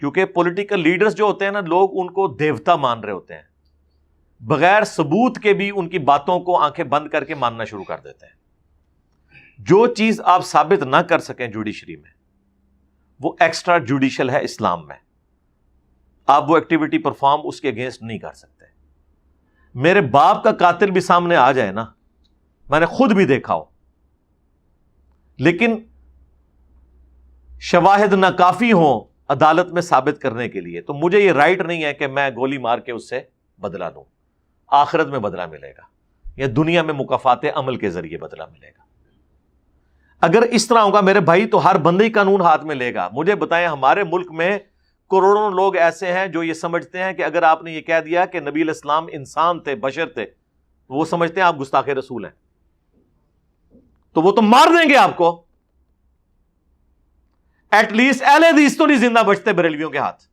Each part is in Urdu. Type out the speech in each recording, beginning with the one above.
کیونکہ پولیٹیکل لیڈرز جو ہوتے ہیں نا، لوگ ان کو دیوتا مان رہے ہوتے ہیں، بغیر ثبوت کے بھی ان کی باتوں کو آنکھیں بند کر کے ماننا شروع کر دیتے ہیں۔ جو چیز آپ ثابت نہ کر سکیں جوڈیشری میں، وہ ایکسٹرا جوڈیشل ہے اسلام میں، آپ وہ ایکٹیویٹی پرفارم اس کے اگینسٹ نہیں کر سکتے۔ میرے باپ کا قاتل بھی سامنے آ جائے نا، میں نے خود بھی دیکھا ہو، لیکن شواہد ناکافی ہوں عدالت میں ثابت کرنے کے لیے، تو مجھے یہ رائٹ نہیں ہے کہ میں گولی مار کے اس سے بدلہ لوں۔ آخرت میں بدلہ ملے گا یا دنیا میں مکافات عمل کے ذریعے بدلہ ملے گا۔ اگر اس طرح ہوگا میرے بھائی تو ہر بندے ہی قانون ہاتھ میں لے گا۔ مجھے بتائیں، ہمارے ملک میں کروڑوں لوگ ایسے ہیں جو یہ سمجھتے ہیں کہ اگر آپ نے یہ کہہ دیا کہ نبی علیہ السلام انسان تھے، بشر تھے، وہ سمجھتے ہیں آپ گستاخ رسول ہیں، تو وہ تو مار دیں گے آپ کو۔ ایٹ لیسٹ اہل حدیث تو نہیں زندہ بچتے بریلویوں کے ہاتھ۔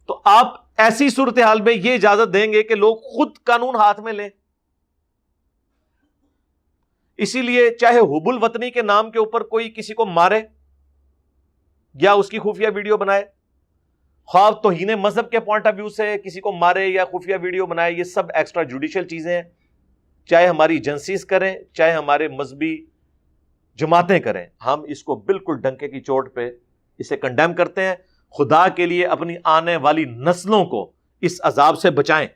تو آپ ایسی صورتحال میں یہ اجازت دیں گے کہ لوگ خود قانون ہاتھ میں لیں؟ اسی لیے چاہے حب الوطنی کے نام کے اوپر کوئی کسی کو مارے یا اس کی خفیہ ویڈیو بنائے، خواب توہین مذہب کے پوائنٹ آف ویو سے کسی کو مارے یا خفیہ ویڈیو بنائے، یہ سب ایکسٹرا جوڈیشل چیزیں ہیں، چاہے ہماری ایجنسیز کریں، چاہے ہمارے مذہبی جماعتیں کریں، ہم اس کو بالکل ڈنکے کی چوٹ پہ اسے کنڈیم کرتے ہیں۔ خدا کے لیے اپنی آنے والی نسلوں کو اس عذاب سے بچائیں،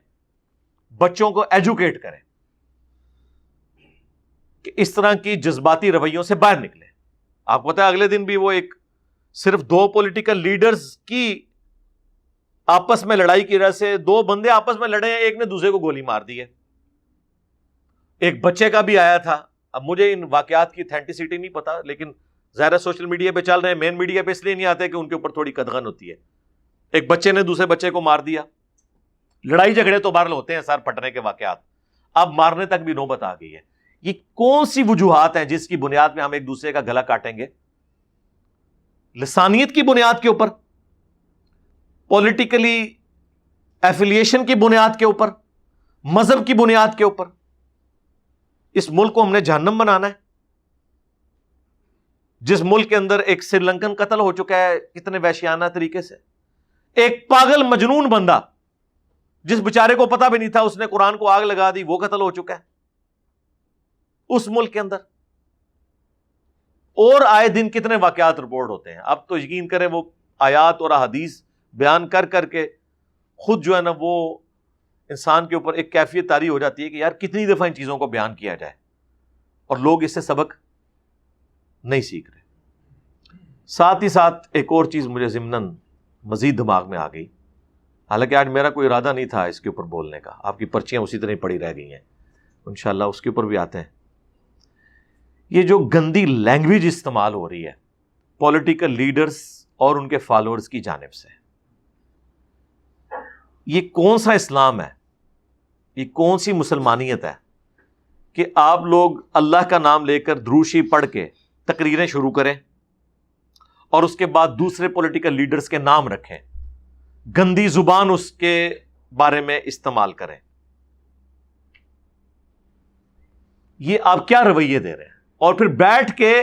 بچوں کو ایجوکیٹ کریں کہ اس طرح کی جذباتی رویوں سے باہر نکلیں۔ آپ کو پتہ ہے اگلے دن بھی وہ ایک صرف دو پولیٹیکل لیڈرز کی آپس میں لڑائی کی وجہ سے، دو بندے آپس میں لڑے ہیں، ایک نے دوسرے کو گولی مار دی ہے۔ ایک بچے کا بھی آیا تھا۔ اب مجھے ان واقعات کی اتھینٹسٹی نہیں پتا، لیکن ظاہر سوشل میڈیا پہ چل رہے ہیں، مین میڈیا پہ اس لیے نہیں آتے کہ ان کے اوپر تھوڑی قدغن ہوتی ہے۔ ایک بچے نے دوسرے بچے کو مار دیا۔ لڑائی جھگڑے تو بہرحال ہوتے ہیں، سر پھٹنے کے واقعات، اب مارنے تک بھی نوبت آ گئی ہے۔ یہ کون سی وجوہات ہیں جس کی بنیاد میں ہم ایک دوسرے کا گلا کاٹیں گے؟ لسانیت کی بنیاد کے اوپر، پولیٹیکلی ایفیلیشن کی بنیاد کے اوپر، مذہب کی بنیاد کے اوپر۔ اس ملک کو ہم نے جہنم بنانا ہے؟ جس ملک کے اندر ایک سری لنکن قتل ہو چکا ہے کتنے وحشیانہ طریقے سے، ایک پاگل مجنون بندہ جس بیچارے کو پتہ بھی نہیں تھا اس نے قرآن کو آگ لگا دی، وہ قتل ہو چکا ہے اس ملک کے اندر۔ اور آئے دن کتنے واقعات رپورٹ ہوتے ہیں۔ اب تو یقین کریں وہ آیات اور احادیث بیان کر کر کے خود جو ہے نا وہ انسان کے اوپر ایک کیفیت طاری ہو جاتی ہے کہ یار کتنی دفعہ ان چیزوں کو بیان کیا جائے، اور لوگ اس سے سبق نہیں سیکھ رہے۔ ساتھ ہی ساتھ ایک اور چیز مجھے ضمناً مزید دماغ میں آ گئی، حالانکہ آج میرا کوئی ارادہ نہیں تھا اس کے اوپر بولنے کا، آپ کی پرچیاں اسی طرح پڑی رہ گئی ہیں، انشاءاللہ اس کے اوپر بھی آتے ہیں۔ یہ جو گندی لینگویج استعمال ہو رہی ہے پولیٹیکل لیڈرز اور ان کے فالوورز کی جانب سے، یہ کون سا اسلام ہے؟ یہ کون سی مسلمانیت ہے کہ آپ لوگ اللہ کا نام لے کر دروشی پڑھ کے تقریریں شروع کریں اور اس کے بعد دوسرے پولیٹیکل لیڈرز کے نام رکھیں، گندی زبان اس کے بارے میں استعمال کریں؟ یہ آپ کیا رویے دے رہے ہیں؟ اور پھر بیٹھ کے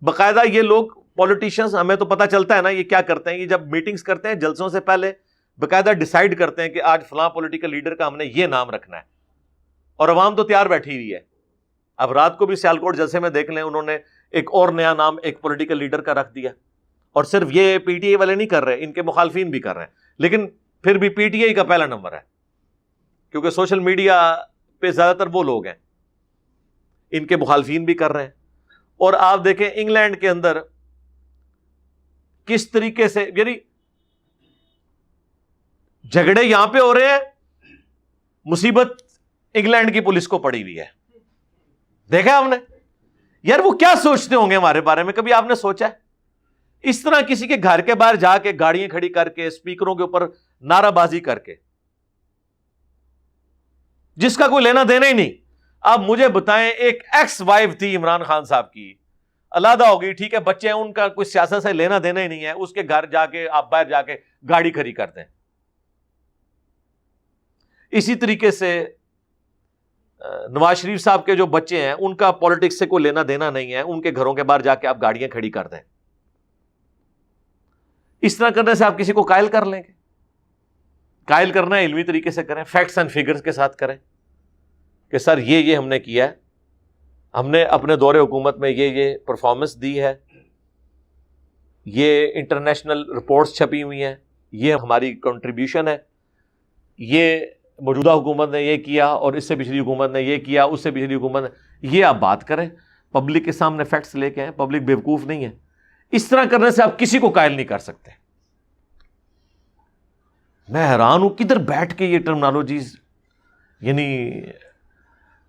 باقاعدہ یہ لوگ پولیٹیشنز، ہمیں تو پتہ چلتا ہے نا یہ کیا کرتے ہیں، یہ جب میٹنگز کرتے ہیں جلسوں سے پہلے باقاعدہ ڈیسائیڈ کرتے ہیں کہ آج فلاں پولیٹیکل لیڈر کا ہم نے یہ نام رکھنا ہے، اور عوام تو تیار بیٹھی ہوئی ہے۔ اب رات کو بھی سیالکوٹ جلسے میں دیکھ لیں، انہوں نے ایک اور نیا نام ایک پولیٹیکل لیڈر کا رکھ دیا، اور صرف یہ پی ٹی آئی والے نہیں کر رہے، ان کے مخالفین بھی کر رہے ہیں، لیکن پھر بھی پی ٹی آئی کا پہلا نمبر ہے، کیونکہ سوشل میڈیا پہ زیادہ تر وہ لوگ ہیں، ان کے مخالفین بھی کر رہے ہیں۔ اور آپ دیکھیں انگلینڈ کے اندر کس طریقے سے، یعنی جھگڑے یہاں پہ ہو رہے ہیں، مصیبت انگلینڈ کی پولیس کو پڑی ہوئی ہے۔ دیکھا آپ نے؟ یار وہ کیا سوچتے ہوں گے ہمارے بارے میں؟ کبھی آپ نے سوچا ہے؟ اس طرح کسی کے گھر کے باہر جا کے گاڑیاں کھڑی کر کے اسپیکروں کے اوپر نعرہ بازی کر کے، جس کا کوئی لینا دینا ہی نہیں۔ اب مجھے بتائیں، ایک ایکس وائف تھی عمران خان صاحب کی، علیحدہ ہو گئی، ٹھیک ہے، بچے ہیں، ان کا کوئی سیاست سے لینا دینا ہی نہیں ہے، اس کے گھر جا کے آپ باہر جا کے گاڑی کھڑی کر دیں۔ اسی طریقے سے نواز شریف صاحب کے جو بچے ہیں ان کا پالیٹکس سے کوئی لینا دینا نہیں ہے، ان کے گھروں کے باہر جا کے آپ گاڑیاں کھڑی کر دیں۔ اس طرح کرنے سے آپ کسی کو قائل کر لیں گے. قائل کرنا ہے علمی طریقے سے کریں, فیکٹس اینڈ فگرز کے ساتھ کریں کہ سر یہ ہم نے کیا ہے, ہم نے اپنے دور حکومت میں یہ پرفارمنس دی ہے, یہ انٹرنیشنل رپورٹس چھپی ہوئی ہیں, یہ ہماری کنٹریبیوشن ہے, یہ موجودہ حکومت نے یہ کیا اور اس سے پچھلی حکومت نے یہ کیا, اس سے پچھلی حکومت نے, یہ آپ بات کریں, پبلک کے سامنے فیکٹس لے کے آئیں. پبلک بیوقوف نہیں ہے. اس طرح کرنے سے آپ کسی کو قائل نہیں کر سکتے. میں حیران ہوں کدھر بیٹھ کے یہ ٹرمنالوجیز یعنی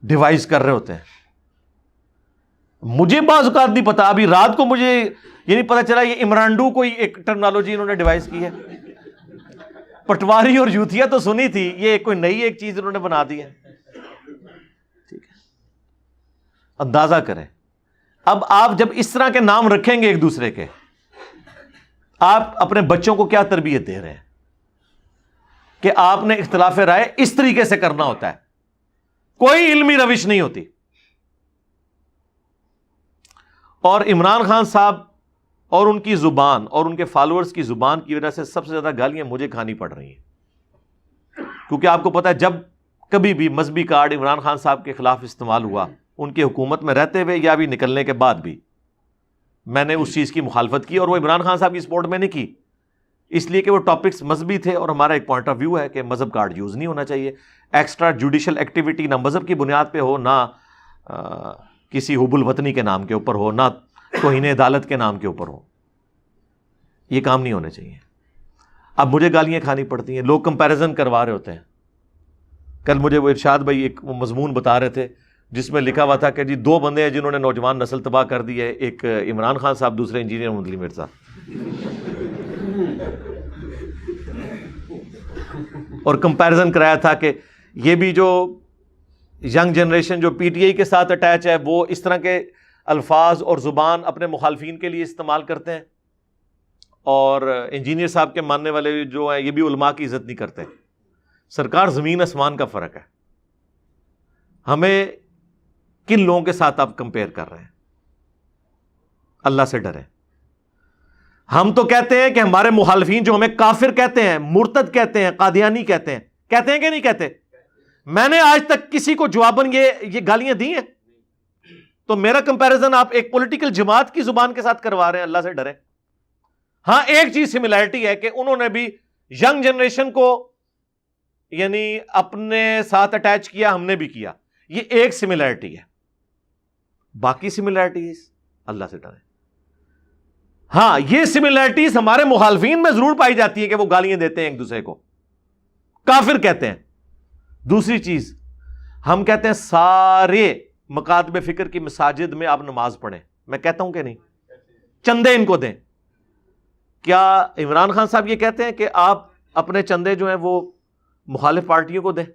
ڈیوائز کر رہے ہوتے ہیں. مجھے بعض اوقات نہیں پتا, ابھی رات کو مجھے یہ نہیں پتا چلا یہ عمرانڈو کوئی ایک ٹرمنالوجی انہوں نے ڈیوائز کی ہے. پٹواری اور یوتھیا تو سنی تھی, یہ کوئی نئی ایک چیز انہوں نے بنا دی ہے. ٹھیک ہے, اندازہ کریں. اب آپ جب اس طرح کے نام رکھیں گے ایک دوسرے کے, آپ اپنے بچوں کو کیا تربیت دے رہے ہیں کہ آپ نے اختلاف رائے اس طریقے سے کرنا ہوتا ہے, کوئی علمی روش نہیں ہوتی. اور عمران خان صاحب اور ان کی زبان اور ان کے فالوورز کی زبان کی وجہ سے سب سے زیادہ گالیاں مجھے کھانی پڑ رہی ہیں, کیونکہ آپ کو پتا ہے جب کبھی بھی مذہبی کارڈ عمران خان صاحب کے خلاف استعمال ہوا, ان کی حکومت میں رہتے ہوئے یا بھی نکلنے کے بعد بھی, میں نے اس چیز کی مخالفت کی, اور وہ عمران خان صاحب کی سپورٹ میں نہیں کی, اس لیے کہ وہ ٹاپکس مذہبی تھے اور ہمارا ایک پوائنٹ آف ویو ہے کہ مذہب کارڈ یوز نہیں ہونا چاہیے. ایکسٹرا جوڈیشل ایکٹیویٹی نہ مذہب کی بنیاد پہ ہو, نہ کسی حب الوطنی کے نام کے اوپر ہو, نہ توہین عدالت کے نام کے اوپر ہو. یہ کام نہیں ہونے چاہیے. اب مجھے گالیاں کھانی پڑتی ہیں, لوگ کمپیریزن کروا رہے ہوتے ہیں. کل مجھے وہ ارشاد بھائی ایک مضمون بتا رہے تھے جس میں لکھا ہوا تھا کہ جی 2 بندے ہیں جنہوں نے نوجوان نسل تباہ کر دی ہے, ایک عمران خان صاحب, دوسرے انجینئر محمد علی مرزا. اور کمپیریزن کرایا تھا کہ یہ بھی جو ینگ جنریشن جو پی ٹی آئی کے ساتھ اٹیچ ہے وہ اس طرح کے الفاظ اور زبان اپنے مخالفین کے لیے استعمال کرتے ہیں, اور انجینئر صاحب کے ماننے والے جو ہیں یہ بھی علماء کی عزت نہیں کرتے. سرکار زمین آسمان کا فرق ہے. ہمیں کن لوگوں کے ساتھ آپ کمپیئر کر رہے ہیں؟ اللہ سے ڈریں. ہم تو کہتے ہیں کہ ہمارے مخالفین جو ہمیں کافر کہتے ہیں, مرتد کہتے ہیں, قادیانی کہتے ہیں کہ نہیں کہتے؟ میں نے آج تک کسی کو جواباً یہ گالیاں دی ہیں؟ تو میرا کمپیریزن آپ ایک پولیٹیکل جماعت کی زبان کے ساتھ کروا رہے ہیں. اللہ سے ڈریں. ہاں ایک چیز سملیرٹی ہے کہ انہوں نے بھی ینگ جنریشن کو یعنی اپنے ساتھ اٹیچ کیا, ہم نے بھی کیا, یہ ایک سملیرٹی ہے. باقی سملیرٹیز اللہ سے ڈریں. ہاں یہ سملیرٹیز ہمارے مخالفین میں ضرور پائی جاتی ہے کہ وہ گالیاں دیتے ہیں ایک دوسرے کو, کافر کہتے ہیں. دوسری چیز, ہم کہتے ہیں سارے مکاتب فکر کی مساجد میں آپ نماز پڑھیں. میں کہتا ہوں کہ نہیں, چندے ان کو دیں. کیا عمران خان صاحب یہ کہتے ہیں کہ آپ اپنے چندے جو ہیں وہ مخالف پارٹیوں کو دیں؟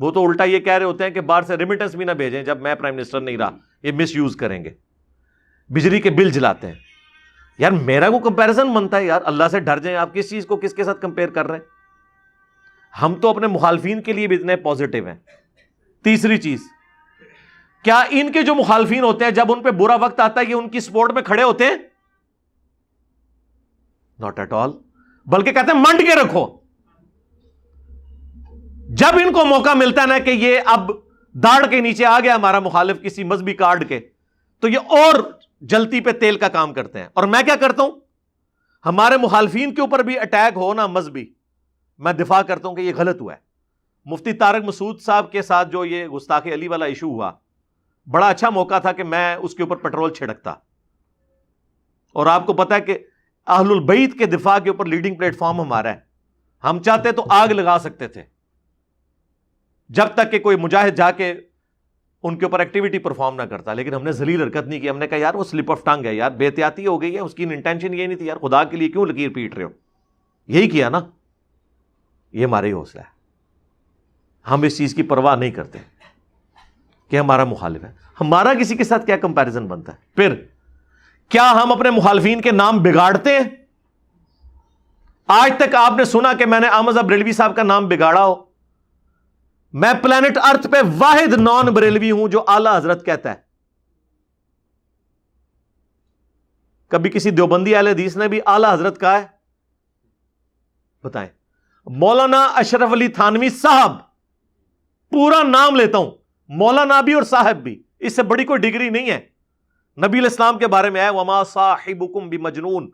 وہ تو الٹا یہ کہہ رہے ہوتے ہیں کہ باہر سے ریمیٹنس بھی نہ بھیجیں جب میں پرائم منسٹر نہیں رہا, یہ مس یوز کریں گے. بجلی کے بل جلاتے ہیں. یار میرا کو کمپیریزن بنتا ہے یار, اللہ سے ڈر جائیں. آپ کس چیز کو کس کے ساتھ کمپیئر کر رہے ہیں؟ ہم تو اپنے مخالفین کے لیے بھی اتنے پازیٹیو ہیں. تیسری چیز, کیا ان کے جو مخالفین ہوتے ہیں جب ان پہ برا وقت آتا ہے یہ ان کی سپورٹ میں کھڑے ہوتے ہیں؟ Not at all. بلکہ کہتے ہیں منڈ کے رکھو. جب ان کو موقع ملتا ہے نا کہ یہ اب داڑھ کے نیچے آ گیا ہمارا مخالف کسی مذہبی کارڈ کے, تو یہ اور جلتی پہ تیل کا کام کرتے ہیں. اور میں کیا کرتا ہوں, ہمارے مخالفین کے اوپر بھی اٹیک ہو نا مذہبی, میں دفاع کرتا ہوں کہ یہ غلط ہوا ہے. مفتی طارق مسعود صاحب کے ساتھ جو یہ گستاخ علی والا ایشو ہوا, بڑا اچھا موقع تھا کہ میں اس کے اوپر پٹرول چھڑکتا. اور آپ کو پتا ہے کہ اہل البیت کے دفاع کے اوپر لیڈنگ پلیٹ فارم ہمارا ہے. ہم چاہتے تو آگ لگا سکتے تھے جب تک کہ کوئی مجاہد جا کے ان کے اوپر ایکٹیویٹی پرفارم نہ کرتا, لیکن ہم نے ذلیل حرکت نہیں کی. ہم نے کہا یار وہ سلپ آف ٹنگ ہے یار, بے احتیاطی ہو گئی ہے, اس کی انٹینشن یہ نہیں تھی یار, خدا کے لیے کیوں لکیر پیٹ رہے ہو. یہی کیا نا. یہ ہمارا ہی حوصلہ ہے. ہم اس چیز کی پرواہ نہیں کرتے کہ ہمارا مخالف ہے. ہمارا کسی کے ساتھ کیا کمپیریزن بنتا ہے؟ پھر کیا ہم اپنے مخالفین کے نام بگاڑتے ہیں؟ آج تک آپ نے سنا کہ میں نے احمد صاحب بریلوی صاحب کا نام بگاڑا ہو؟ میں پلانٹ ارتھ پہ واحد نان بریلوی ہوں جو اعلی حضرت کہتا ہے. کبھی کسی دیوبندی اہل حدیث نے بھی اعلی حضرت کہا ہے؟ بتائیں. مولانا اشرف علی تھانوی صاحب، پورا نام لیتا ہوں، مولانا بھی اور صاحب بھی، اس سے بڑی کوئی ڈگری نہیں ہے. نبی علیہ السلام کے بارے میں ہے وما صاحبکم بمجنون،